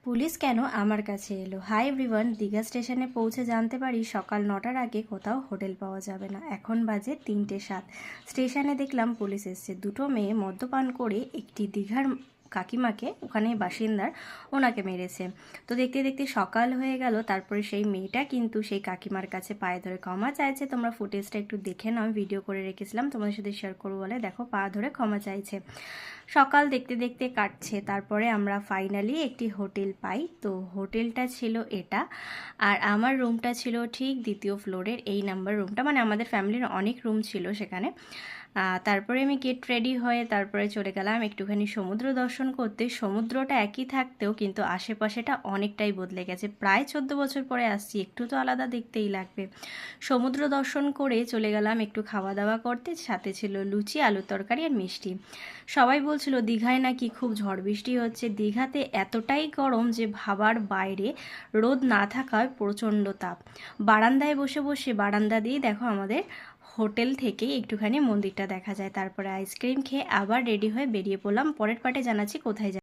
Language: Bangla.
পুলিশ কেন আমার কাছে এলো? হাই এভরিওয়ান, দীঘা স্টেশনে পৌঁছে জানতে পারি সকাল 9টার আগে কোথাও হোটেল পাওয়া যাবে না। এখন বাজে 3টে 7। স্টেশনে দেখলাম পুলিশ এসছে। দুটো মেয়ে মদ্যপান করে একটি দীঘার কাকিমাকে, ওখানে বাসিন্দার, ওনাকে মেরেছে। তো দেখতে দেখতে সকাল হয়ে গেল। তারপরে সেই মেয়েটা কিন্তু সেই কাকিমার কাছে পায়ে ধরে ক্ষমা চাইছে। তোমরা ফুটেজটা একটু দেখে নাও, ভিডিও করে রেখেছিলাম তোমাদের সাথে শেয়ার করবো বলে। দেখো, পা ধরে ক্ষমা চাইছে। সকাল দেখতে দেখতে কাটছে। তারপরে আমরা ফাইনালি একটি হোটেল পাই। তো হোটেলটা ছিল এটা, আর আমার রুমটা ছিল ঠিক 2য় ফ্লোরের, এই নাম্বার রুমটা। মানে আমাদের ফ্যামিলির অনেক রুম ছিল সেখানে। তারপরে আমি গেট রেডি হয়ে তারপরে চলে গেলাম একটুখানি সমুদ্র দর্শন করতে। সমুদ্রটা একই থাকতেও কিন্তু আশেপাশেটা অনেকটাই বদলে গেছে। প্রায় 14 বছর পরে আসছি, একটু তো আলাদা দেখতেই লাগবে। সমুদ্র দর্শন করে চলে গেলাম একটু খাওয়া দাওয়া করতে। সাথে ছিল লুচি, আলুর তরকারি আর মিষ্টি। সবাই বলছিল দীঘায় নাকি খুব ঝড় বৃষ্টি হচ্ছে। দীঘাতে এতটাই গরম যে ভাবার বাইরে, রোদ না থাকায় প্রচণ্ড তাপ। বারান্দায় বসে বসে, বারান্দা দিয়ে দেখো আমাদের হোটেল থেকেই একটুখানি মন্দিরটা দেখা যায়। তারপরে আইসক্রিম খেয়ে আবার রেডি হয়ে বেরিয়ে পড়লাম। পরের পার্টে জানাচ্ছি কোথায়